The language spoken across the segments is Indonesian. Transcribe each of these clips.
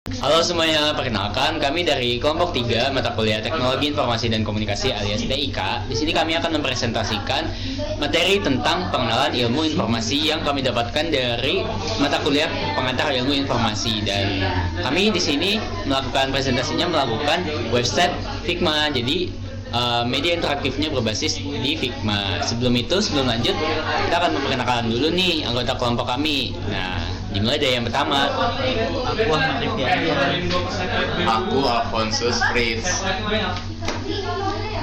Halo semuanya, perkenalkan kami dari kelompok 3 mata kuliah Teknologi Informasi dan Komunikasi alias TIK. Di sini kami akan mempresentasikan materi tentang pengenalan ilmu informasi yang kami dapatkan dari mata kuliah pengantar ilmu informasi, dan kami di sini melakukan presentasinya melakukan website Figma. Jadi media interaktifnya berbasis di Figma. Sebelum lanjut, kita akan memperkenalkan dulu nih anggota kelompok kami. Nah, dimulai dari yang pertama. Aku Alfonsus Fritz.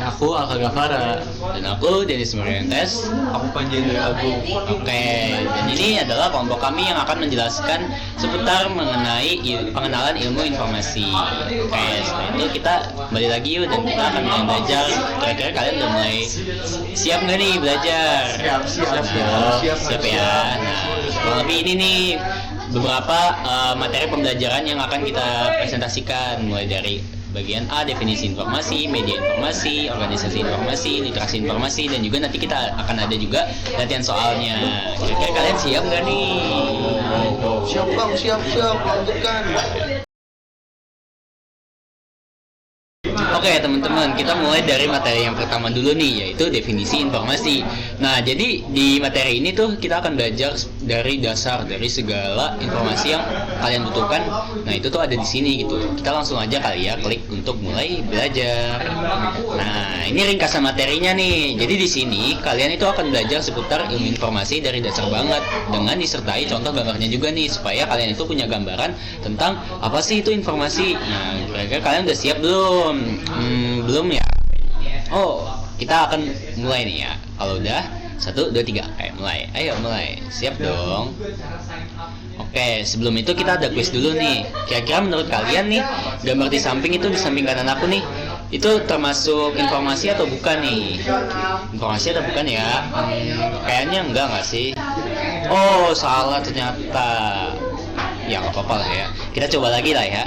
Aku Alka Gavara. Dan aku Denis Morientes. Aku Panjendra Agung. Oke, dan ini adalah kelompok kami yang akan menjelaskan seputar mengenai pengenalan ilmu informasi. Oke, setelah itu kita kembali lagi yuk, dan kita akan mulai belajar. Kira-kira kalian udah mulai siap nggak nih belajar? Siap ya. Nah, kurang lebih ini nih beberapa materi pembelajaran yang akan kita presentasikan, mulai dari bagian A, definisi informasi, media informasi, organisasi informasi, literasi informasi, dan juga nanti kita akan ada juga latihan soalnya. Kira-kira kalian siap nggak nih? Siap Bang, siap, lanjutkan. Oke teman-teman, kita mulai dari materi yang pertama dulu nih, yaitu definisi informasi. Nah, jadi di materi ini tuh kita akan belajar dari dasar dari segala informasi yang kalian butuhkan. Nah, itu tuh ada di sini gitu. Kita langsung aja kali ya klik untuk mulai belajar. Nah, ini ringkasan materinya nih. Jadi di sini kalian itu akan belajar seputar ilmu informasi dari dasar banget, dengan disertai contoh gambarnya juga nih, supaya kalian itu punya gambaran tentang apa sih itu informasi. Nah, kira-kira kalian udah siap belum? Belum ya? Oh, kita akan mulai nih ya. Kalau udah, 1, 2, 3, mulai. Ayo mulai, siap dong. Oke, sebelum itu kita ada quiz dulu nih. Kira-kira menurut kalian nih, gambar di samping itu, di samping kanan aku nih, itu termasuk informasi atau bukan nih? Informasi atau bukan ya? Kayaknya enggak sih? Oh, salah ternyata. Ya nggak apa-apa lah ya. Kita coba lagi lah ya.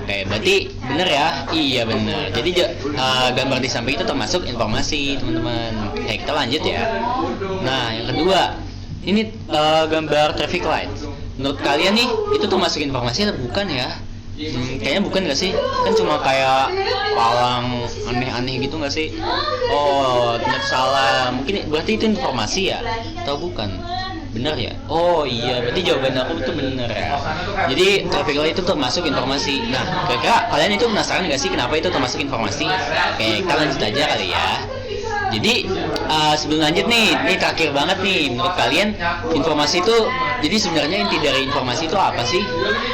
Oke, berarti bener ya? Iya bener. Jadi gambar di samping itu termasuk informasi, teman-teman. Oke, kita lanjut ya. Nah, yang kedua, ini gambar traffic light. Menurut kalian nih, itu termasuk informasi atau bukan ya? Kayaknya bukan nggak sih? Kan cuma kayak palang aneh-aneh gitu nggak sih? Oh, ternyata salah. Mungkin berarti itu informasi ya? Atau bukan? Benar ya? Oh iya, berarti jawaban aku itu benar ya. Jadi traffic light itu termasuk informasi. Nah, kira-kira kalian itu penasaran nggak sih kenapa itu termasuk informasi? Oke, kita lanjut aja kali ya. Jadi sebelum lanjut nih, ini terakhir banget nih. Menurut kalian informasi itu, jadi sebenarnya inti dari informasi itu apa sih?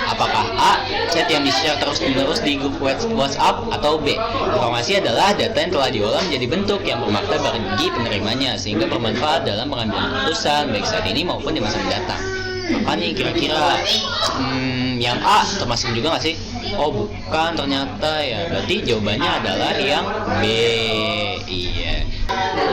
Apakah A, chat yang di-share terus-menerus di grup WhatsApp, atau B, informasi adalah data yang telah diolah menjadi bentuk yang bermakna bagi penerimanya sehingga bermanfaat dalam pengambilan keputusan baik saat ini maupun di masa mendatang? Apa nih kira-kira? Yang A termasuk juga nggak sih? Oh bukan ternyata ya. Berarti jawabannya adalah yang B. Iya.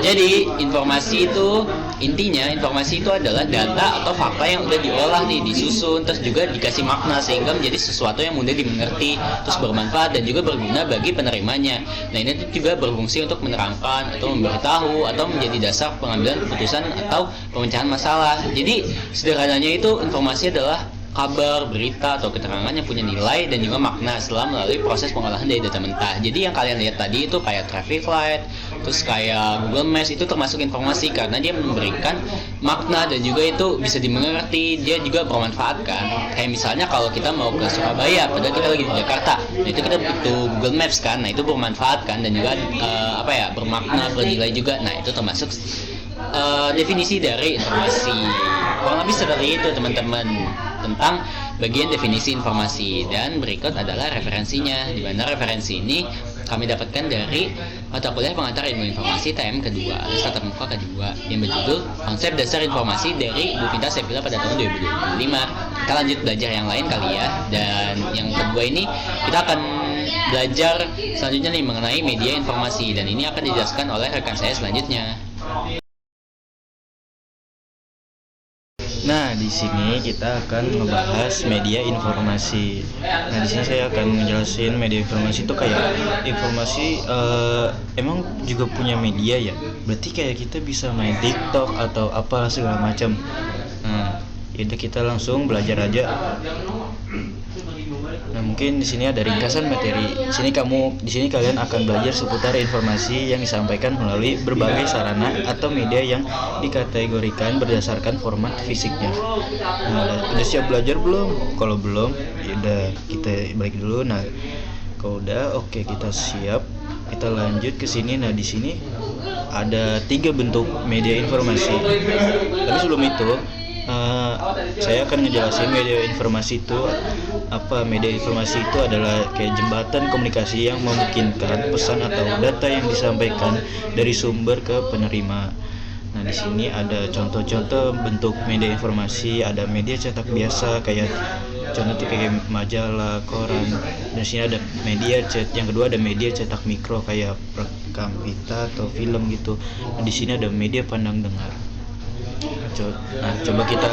Jadi informasi itu, intinya informasi itu adalah data atau fakta yang udah diolah nih, disusun, terus juga dikasih makna sehingga menjadi sesuatu yang mudah dimengerti, terus bermanfaat dan juga berguna bagi penerimanya. Nah, ini juga berfungsi untuk menerangkan atau memberitahu atau menjadi dasar pengambilan keputusan atau pemecahan masalah. Jadi sederhananya itu informasi adalah kabar, berita, atau keterangan yang punya nilai dan juga makna setelah melalui proses pengolahan dari data mentah. Jadi yang kalian lihat tadi itu kayak traffic light, terus kayak Google Maps, itu termasuk informasi karena dia memberikan makna dan juga itu bisa dimengerti, dia juga bermanfaat kan. Kayak misalnya kalau kita mau ke Surabaya, padahal kita lagi di Jakarta, nah itu kita butuh Google Maps kan, nah itu bermanfaat kan, dan juga bermakna, bernilai juga. Nah itu termasuk definisi dari informasi. Kurang lebih seperti itu teman-teman tentang bagian definisi informasi. Dan berikut adalah referensinya, di mana referensi ini kami dapatkan dari mata kuliah pengantar ilmu informasi TM kedua alias tatap muka kedua yang berjudul Konsep Dasar Informasi dari Bu Vinta Sepila pada tahun 2025. Kita lanjut belajar yang lain kali ya. Dan yang kedua ini kita akan belajar selanjutnya nih mengenai media informasi, dan ini akan dijelaskan oleh rekan saya selanjutnya. Nah, di sini kita akan ngebahas media informasi. Nah, di sini saya akan menjelaskan media informasi itu kayak informasi emang juga punya media ya. Berarti kayak kita bisa main TikTok atau apa segala macam. Nah, yaudah kita langsung belajar aja. Nah, mungkin di sini ada ringkasan materi. Di sini kalian akan belajar seputar informasi yang disampaikan melalui berbagai sarana atau media yang dikategorikan berdasarkan format fisiknya. Nah, udah siap belajar belum? Kalau belum, ya udah kita balik dulu. Nah, kalau udah oke, kita siap. Kita lanjut ke sini. Nah, di sini ada 3 bentuk media informasi. Tapi sebelum itu, saya akan ngejelasin media informasi itu apa. Media informasi itu adalah kayak jembatan komunikasi yang memungkinkan pesan atau data yang disampaikan dari sumber ke penerima. Nah, di sini ada contoh-contoh bentuk media informasi. Ada media cetak biasa kayak contoh kayak majalah, koran. Dan di sini ada media yang kedua ada media cetak mikro kayak rekam pita atau film gitu. Nah, di sini ada media pandang dengar. Nah, coba kita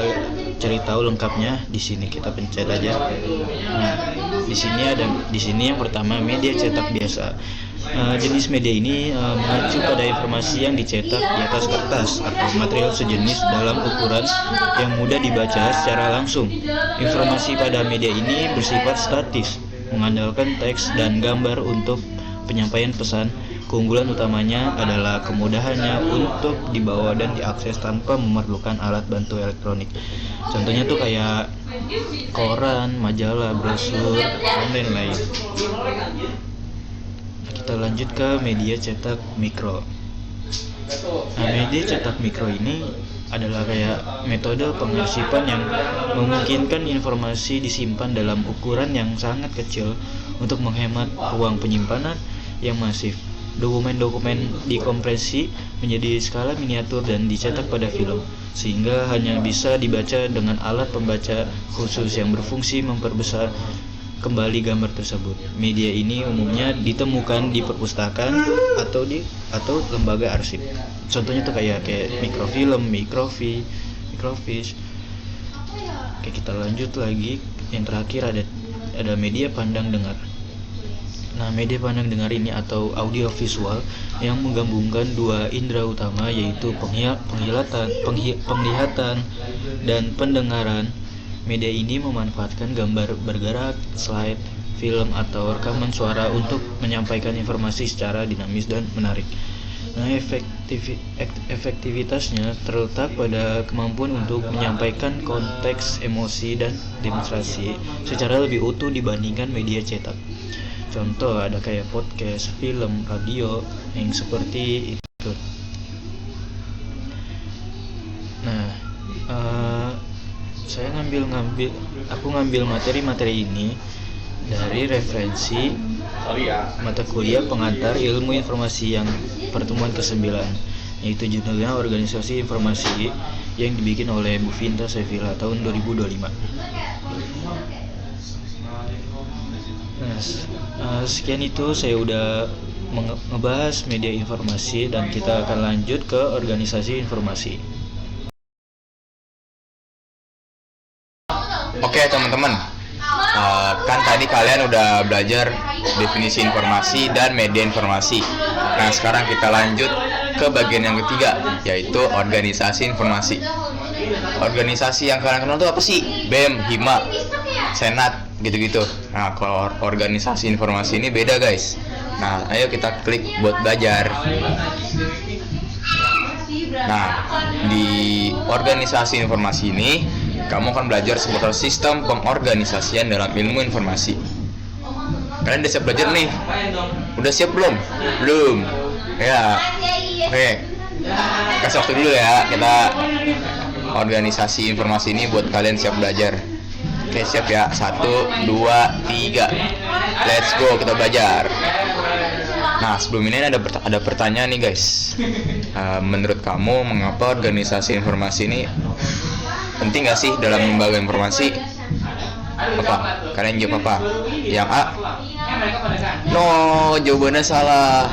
cari tahu lengkapnya di sini. Kita pencet aja. Nah, di sini yang pertama media cetak biasa. Jenis media ini mengacu pada informasi yang dicetak di atas kertas atau material sejenis dalam ukuran yang mudah dibaca secara langsung. Informasi pada media ini bersifat statis, mengandalkan teks dan gambar untuk penyampaian pesan. Keunggulan utamanya adalah kemudahannya untuk dibawa dan diakses tanpa memerlukan alat bantu elektronik. Contohnya tuh kayak koran, majalah, brosur, dan lain-lain. Kita lanjut ke media cetak mikro. Nah, media cetak mikro ini adalah kayak metode pengarsipan yang memungkinkan informasi disimpan dalam ukuran yang sangat kecil untuk menghemat ruang penyimpanan yang masif. Dokumen-dokumen dikompresi menjadi skala miniatur dan dicetak pada film, sehingga hanya bisa dibaca dengan alat pembaca khusus yang berfungsi memperbesar kembali gambar tersebut. Media ini umumnya ditemukan di perpustakaan atau lembaga arsip. Contohnya tuh kayak mikrofilm, mikrofiche. Oke, kita lanjut lagi. Yang terakhir ada media pandang dengar. Nah, media pandang dengar ini atau audio visual yang menggabungkan 2 indera utama, yaitu penglihatan dan pendengaran. Media ini memanfaatkan gambar bergerak, slide, film atau rekaman suara untuk menyampaikan informasi secara dinamis dan menarik. Nah, efektivitasnya terletak pada kemampuan untuk menyampaikan konteks, emosi, dan demonstrasi secara lebih utuh dibandingkan media cetak. Contoh ada kayak podcast, film, radio yang seperti itu. Nah, aku ngambil materi-materi ini dari referensi mata kuliah pengantar ilmu informasi yang pertemuan ke-9, yaitu judulnya Organisasi Informasi yang dibikin oleh Bu Vinta Sevilla tahun 2025. Nah, sekian itu saya udah ngebahas media informasi dan kita akan lanjut ke organisasi informasi. Oke teman-teman, kan tadi kalian udah belajar definisi informasi dan media informasi. Nah, sekarang kita lanjut ke bagian yang ketiga, yaitu organisasi informasi. Organisasi yang kalian kenal itu apa sih? BEM, HIMA, Senat, gitu-gitu. Nah, kalau organisasi informasi ini beda guys. Nah, ayo kita klik buat belajar. Nah, di organisasi informasi ini kamu akan belajar seputar sistem pengorganisasian dalam ilmu informasi. Kalian udah siap belajar nih? Udah siap belum? Belum? Ya. Oke. Kasih waktu dulu ya. Kita organisasi informasi ini buat kalian siap belajar. Oke, siap ya. 1, 2, 3. Let's go, kita belajar. Nah, sebelum ini ada pertanyaan nih guys. Menurut kamu mengapa organisasi informasi ini penting gak sih dalam lembaga informasi? Apa? Kalian jawab apa? Yang A? No, jawabannya salah.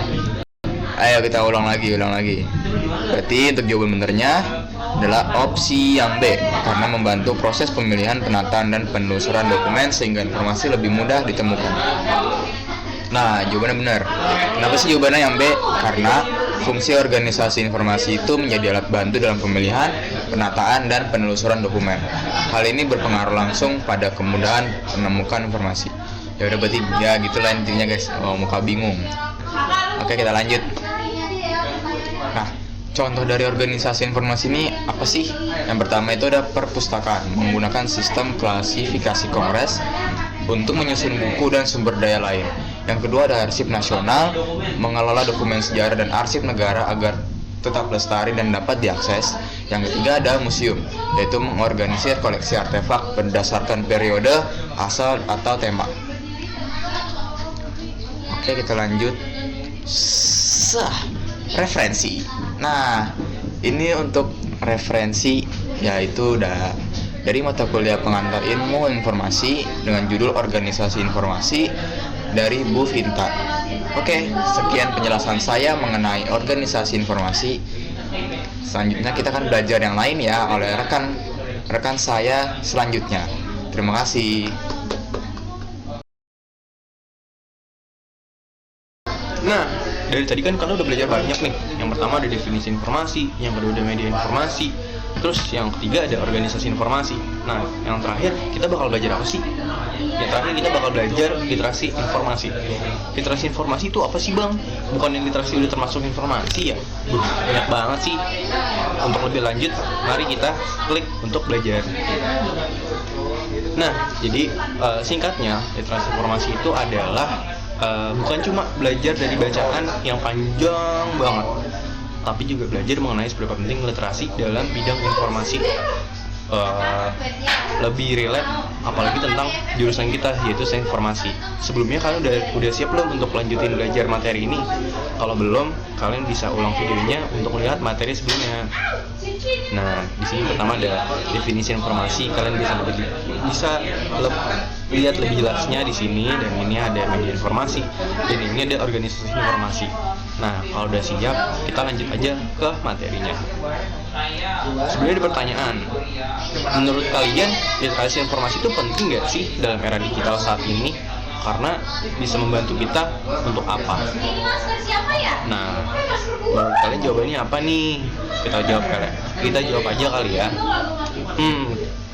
Ayo kita ulang lagi. Berarti untuk jawaban benernya adalah opsi yang B, karena membantu proses pemilihan, penataan, dan penelusuran dokumen sehingga informasi lebih mudah ditemukan. Nah, jawabannya benar. Kenapa sih jawabannya yang B? Karena fungsi organisasi informasi itu menjadi alat bantu dalam pemilihan, penataan, dan penelusuran dokumen. Hal ini berpengaruh langsung pada kemudahan menemukan informasi. Ya udah berarti ya gitulah intinya guys. Muka bingung. Oke, kita lanjut. Nah, contoh dari organisasi informasi ini apa sih? Yang pertama itu ada perpustakaan, menggunakan sistem klasifikasi kongres untuk menyusun buku dan sumber daya lain. Yang kedua ada arsip nasional, mengelola dokumen sejarah dan arsip negara agar tetap lestari dan dapat diakses. Yang ketiga ada museum, yaitu mengorganisir koleksi artefak berdasarkan periode, asal atau tema. Oke, kita lanjut. Referensi. Nah, ini untuk referensi yaitu udah dari mata kuliah pengantar ilmu informasi dengan judul organisasi informasi dari Bu Vinta. Oke, sekian penjelasan saya mengenai organisasi informasi. Selanjutnya kita akan belajar yang lain ya oleh rekan saya selanjutnya. Terima kasih. Nah, dari tadi kan kalian udah belajar banyak nih. Yang pertama ada definisi informasi, yang kedua ada media informasi, terus yang ketiga ada organisasi informasi. Nah, yang terakhir kita bakal belajar apa sih? Yang terakhir kita bakal belajar literasi informasi. Literasi informasi itu apa sih, Bang? Bukan yang literasi udah termasuk informasi ya? Banyak banget sih. Untuk lebih lanjut, mari kita klik untuk belajar. Nah, jadi singkatnya literasi informasi itu adalah bukan cuma belajar dari bacaan yang panjang banget, tapi juga belajar mengenai seberapa penting literasi dalam bidang informasi. Lebih relate apalagi tentang jurusan kita yaitu sains informasi. Sebelumnya kalian udah siap belum untuk lanjutin belajar materi ini? Kalau belum, kalian bisa ulang videonya untuk melihat materi sebelumnya. Nah, di sini pertama ada definisi informasi, kalian bisa lihat lebih jelasnya di sini, dan ini ada media informasi, dan ini ada organisasi informasi. Nah, kalau udah siap, kita lanjut aja ke materinya. Sebenarnya ada pertanyaan, menurut kalian literasi informasi itu penting nggak sih dalam era digital saat ini? Karena bisa membantu kita untuk apa? Nah, menurut kalian jawabannya apa nih? Kita jawab aja kali ya.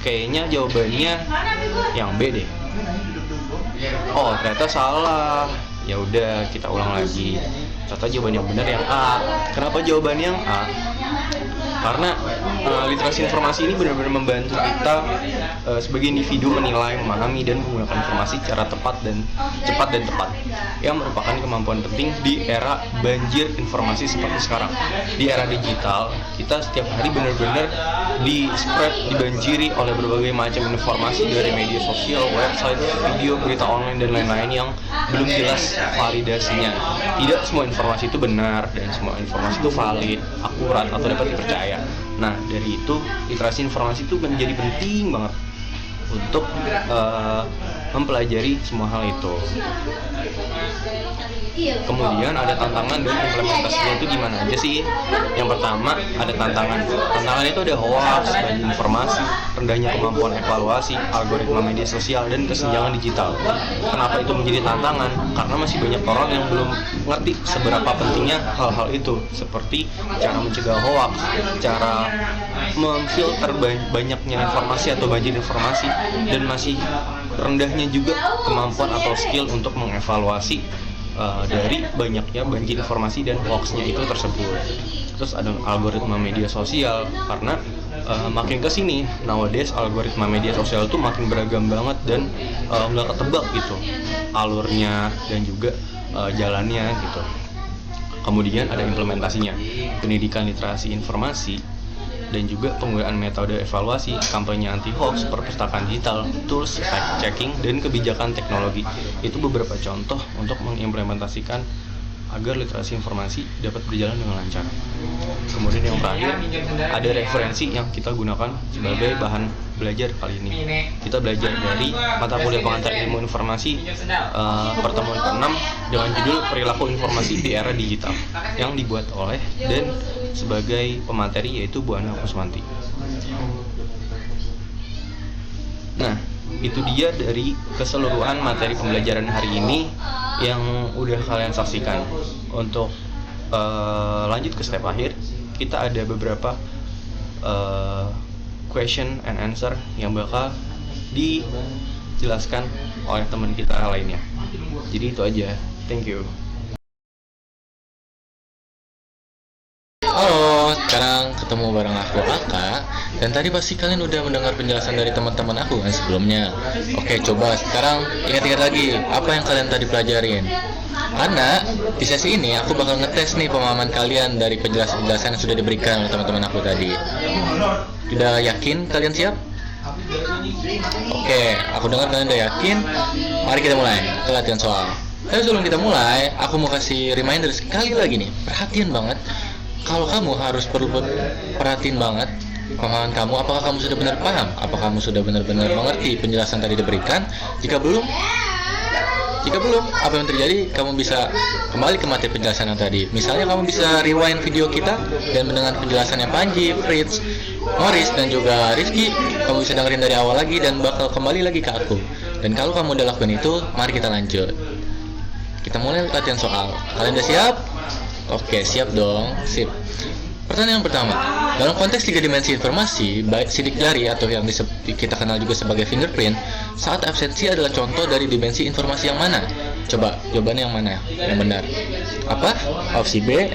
Kayaknya jawabannya yang B deh. Oh, ternyata salah. Ya udah, kita ulang lagi. Ternyata jawaban yang benar yang A. Kenapa jawaban yang A? Karena literasi informasi ini benar-benar membantu kita sebagai individu menilai, memahami, dan menggunakan informasi secara tepat dan tepat, yang merupakan kemampuan penting di era banjir informasi seperti sekarang. Di era digital, kita setiap hari benar-benar dibanjiri oleh berbagai macam informasi dari media sosial, website, video, berita online, dan lain-lain yang belum jelas validasinya. Tidak semua informasi itu benar dan semua informasi itu valid, akurat, atau dapat dipercaya. Nah, dari itu literasi informasi itu menjadi penting banget untuk mempelajari semua hal itu. Kemudian ada tantangan dan implementasinya itu gimana aja sih? Yang pertama ada tantangan itu ada hoax, banjir informasi, rendahnya kemampuan evaluasi, algoritma media sosial, dan kesenjangan digital. Kenapa itu menjadi tantangan? Karena masih banyak orang yang belum ngerti seberapa pentingnya hal-hal itu, seperti cara mencegah hoax, cara memfilter banyaknya informasi atau banjir informasi, dan masih rendahnya juga kemampuan atau skill untuk mengevaluasi dari banyaknya banjir informasi dan hoaxnya itu tersebut. Terus ada algoritma media sosial, karena makin kesini nowadays algoritma media sosial itu makin beragam banget dan nggak ketebak gitu alurnya dan juga jalannya gitu. Kemudian ada implementasinya, pendidikan literasi informasi, dan juga penggunaan metode evaluasi, kampanye anti-hoax, perpustakaan digital, tools fact-checking, dan kebijakan teknologi. Itu beberapa contoh untuk mengimplementasikan agar literasi informasi dapat berjalan dengan lancar. Kemudian yang terakhir, ada referensi yang kita gunakan sebagai bahan belajar kali ini. Kita belajar dari mata kuliah pengantar ilmu informasi pertemuan ke-6 dengan judul Perilaku Informasi di Era Digital, yang dibuat oleh dan sebagai pemateri yaitu Bu Ana Kuswanti. Nah, itu dia dari keseluruhan materi pembelajaran hari ini yang udah kalian saksikan. Untuk lanjut ke step akhir, kita ada beberapa question and answer yang bakal dijelaskan oleh teman kita lainnya. Jadi itu aja. Thank you. Halo, sekarang ketemu bareng aku Aka. Dan tadi pasti kalian udah mendengar penjelasan dari teman-teman aku kan sebelumnya. Oke, coba sekarang ingat-ingat lagi apa yang kalian tadi pelajarin. Karena di sesi ini aku bakal ngetes nih pemahaman kalian dari penjelasan-penjelasan yang sudah diberikan oleh teman-teman aku tadi. Udah yakin kalian siap? Oke, aku dengar kalian udah yakin. Mari kita mulai ke latihan soal. Tapi sebelum kita mulai, aku mau kasih reminder sekali lagi nih. Perhatian banget. Kalau kamu harus perlu perhatiin banget pemahaman kamu, apakah kamu sudah benar paham? Apakah kamu sudah benar-benar mengerti penjelasan tadi diberikan? Jika belum, apa yang terjadi? Kamu bisa kembali ke materi penjelasan yang tadi. Misalnya kamu bisa rewind video kita dan mendengar penjelasannya Panji, Fritz, Morris, dan juga Rifki. Kamu bisa dengerin dari awal lagi dan bakal kembali lagi ke aku. Dan kalau kamu udah lakukan itu, mari kita lanjut. Kita mulai latihan soal. Kalian udah siap? Oke, siap dong. Sip. Pertanyaan pertama, dalam konteks 3 dimensi informasi, baik sidik jari atau yang kita kenal juga sebagai fingerprint, saat absensi adalah contoh dari dimensi informasi yang mana? Coba, jawabannya yang mana yang benar? Apa? Opsi B,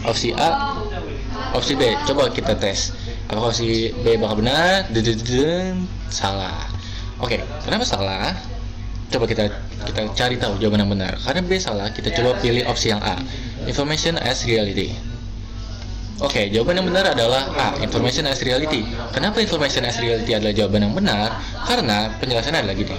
opsi A, opsi B. Coba kita tes. Apakah opsi B bakal benar? Salah. Oke, kenapa salah? Coba kita cari tahu jawaban yang benar. Karena B salah, kita coba pilih opsi yang A, information as reality. Oke, jawaban yang benar adalah A, information as reality. Kenapa information as reality adalah jawaban yang benar? Karena penjelasannya adalah gini.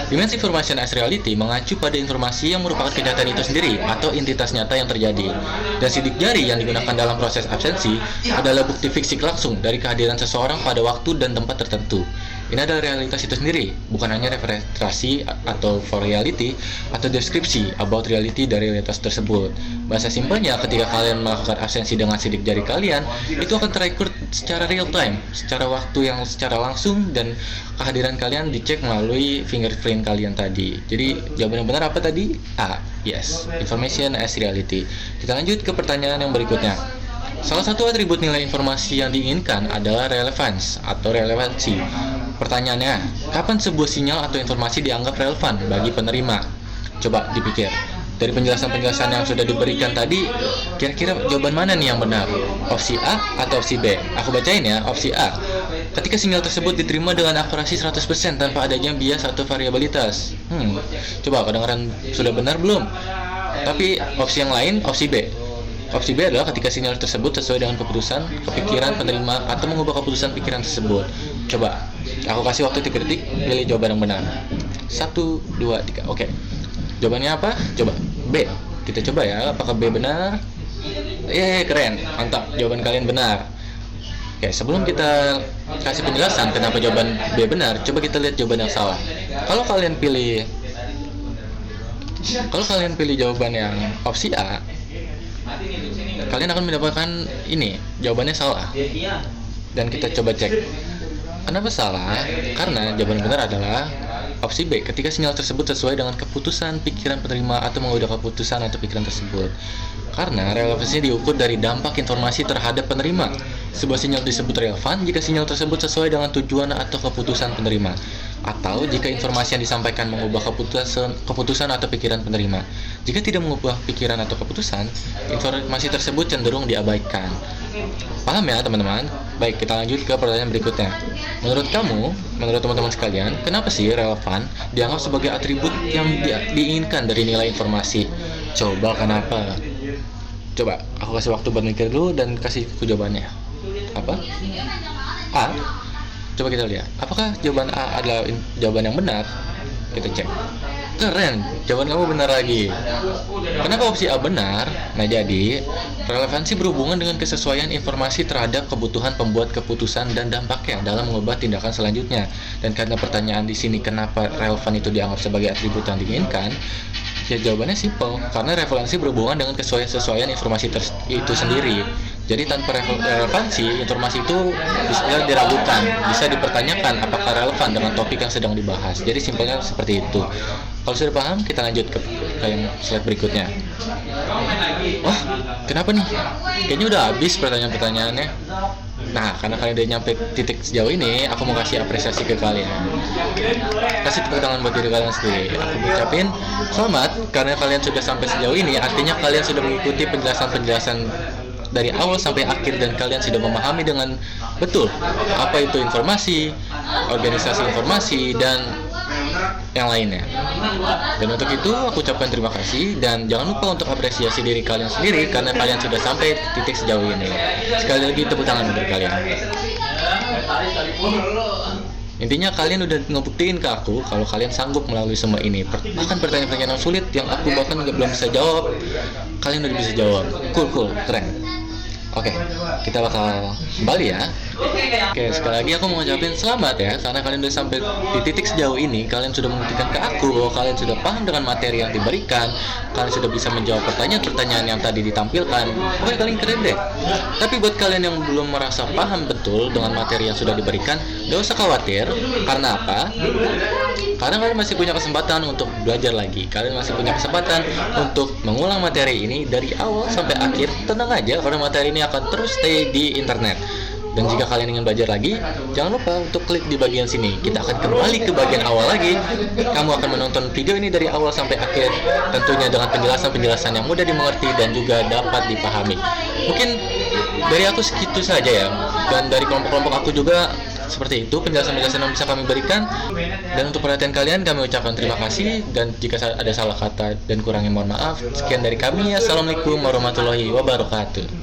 Dimensi information as reality mengacu pada informasi yang merupakan kenyataan itu sendiri atau entitas nyata yang terjadi. Dan sidik jari yang digunakan dalam proses absensi adalah bukti fisik langsung dari kehadiran seseorang pada waktu dan tempat tertentu. Ini adalah realitas itu sendiri, bukan hanya representasi atau for reality atau deskripsi about reality dari realitas tersebut. Bahasa simpelnya, ketika kalian melakukan absensi dengan sidik jari kalian, itu akan terrecord secara real time, secara waktu yang secara langsung, dan kehadiran kalian dicek melalui fingerprint kalian tadi. Jadi jawaban yang benar apa tadi? A, yes, information as reality. Kita lanjut ke pertanyaan yang berikutnya. Salah satu atribut nilai informasi yang diinginkan adalah relevance atau relevansi. Pertanyaannya, kapan sebuah sinyal atau informasi dianggap relevan bagi penerima? Coba dipikir. Dari penjelasan-penjelasan yang sudah diberikan tadi, kira-kira jawaban mana nih yang benar? Opsi A atau opsi B? Aku bacain ya, opsi A. Ketika sinyal tersebut diterima dengan akurasi 100% tanpa adanya bias atau variabilitas. Coba kedengaran sudah benar belum? Tapi opsi yang lain, opsi B. Opsi B adalah ketika sinyal tersebut sesuai dengan keputusan, kepikiran penerima atau mengubah keputusan pikiran tersebut. Coba, aku kasih waktu 3 detik, pilih jawaban yang benar. 1, 2, 3, oke. Jawabannya apa? Coba, B. Kita coba ya, apakah B benar? Keren, mantap, jawaban kalian benar. Oke, sebelum kita kasih penjelasan kenapa jawaban B benar, coba kita lihat jawaban yang salah. Kalau kalian pilih jawaban yang opsi A, kalian akan mendapatkan ini, jawabannya salah. Dan kita coba cek. Kenapa salah? Karena jawaban benar adalah opsi B, ketika sinyal tersebut sesuai dengan keputusan pikiran penerima atau mengubah keputusan atau pikiran tersebut. Karena relevansinya diukur dari dampak informasi terhadap penerima. Sebuah sinyal disebut relevan jika sinyal tersebut sesuai dengan tujuan atau keputusan penerima, atau jika informasi yang disampaikan mengubah keputusan atau pikiran penerima. Jika tidak mengubah pikiran atau keputusan, informasi tersebut cenderung diabaikan. Paham ya teman-teman? Baik, kita lanjut ke pertanyaan berikutnya. Menurut teman-teman sekalian, kenapa sih relevan dianggap sebagai atribut yang diinginkan dari nilai informasi? Coba kenapa? Coba, aku kasih waktu buat mikir dulu dan kasih jawabannya. Apa? A. Coba kita lihat, apakah jawaban A adalah jawaban yang benar? Kita cek. Keren, jawaban kamu benar lagi. Kenapa opsi A benar? Nah, jadi relevansi berhubungan dengan kesesuaian informasi terhadap kebutuhan pembuat keputusan dan dampaknya dalam mengubah tindakan selanjutnya. Dan karena pertanyaan di sini kenapa relevan itu dianggap sebagai atribut yang diinginkan, ya jawabannya simpel, karena relevansi berhubungan dengan kesesuaian informasi itu sendiri. Jadi tanpa relevansi, informasi itu bisa diragukan, bisa dipertanyakan apakah relevan dengan topik yang sedang dibahas. Jadi simpelnya seperti itu. Kalau sudah paham, kita lanjut ke yang slide berikutnya. Wah, kenapa nih? Kayaknya udah habis pertanyaan-pertanyaannya. Nah, karena kalian udah nyampe titik sejauh ini, aku mau kasih apresiasi ke kalian. kasih tepuk tangan buat diri kalian sendiri. Aku ucapin selamat karena kalian sudah sampai sejauh ini. Artinya kalian sudah mengikuti penjelasan-penjelasan dari awal sampai akhir dan kalian sudah memahami dengan betul apa itu informasi, organisasi informasi, dan yang lainnya. Dan untuk itu aku ucapkan terima kasih dan jangan lupa untuk apresiasi diri kalian sendiri karena kalian sudah sampai titik sejauh ini. Sekali lagi tepuk tangan untuk kalian. Intinya kalian udah ngebuktiin ke aku kalau kalian sanggup melalui semua ini. Bahkan pertanyaan-pertanyaan yang sulit yang aku bahkan belum bisa jawab, kalian udah bisa jawab. Cool, keren. Oke, kita bakal kembali ya. Oke, sekali lagi aku mau ngucapin selamat ya karena kalian udah sampai di titik sejauh ini. Kalian sudah membuktikan ke aku bahwa kalian sudah paham dengan materi yang diberikan. Kalian sudah bisa menjawab pertanyaan-pertanyaan yang tadi ditampilkan. Pokoknya kalian keren deh. Tapi buat kalian yang belum merasa paham betul dengan materi yang sudah diberikan, gak usah khawatir. Karena apa? Karena kalian masih punya kesempatan untuk belajar lagi. Kalian masih punya kesempatan untuk mengulang materi ini dari awal sampai akhir. Tenang aja karena materi ini akan terus stay di internet. Dan jika kalian ingin belajar lagi, jangan lupa untuk klik di bagian sini. Kita akan kembali ke bagian awal lagi. Kamu akan menonton video ini dari awal sampai akhir, tentunya dengan penjelasan-penjelasan yang mudah dimengerti dan juga dapat dipahami. Mungkin dari aku segitu saja ya. Dan dari kelompok-kelompok aku juga seperti itu penjelasan-penjelasan yang bisa kami berikan. Dan untuk perhatian kalian kami ucapkan terima kasih. Dan jika ada salah kata dan kurangnya mohon maaf. Sekian dari kami. Assalamualaikum warahmatullahi wabarakatuh.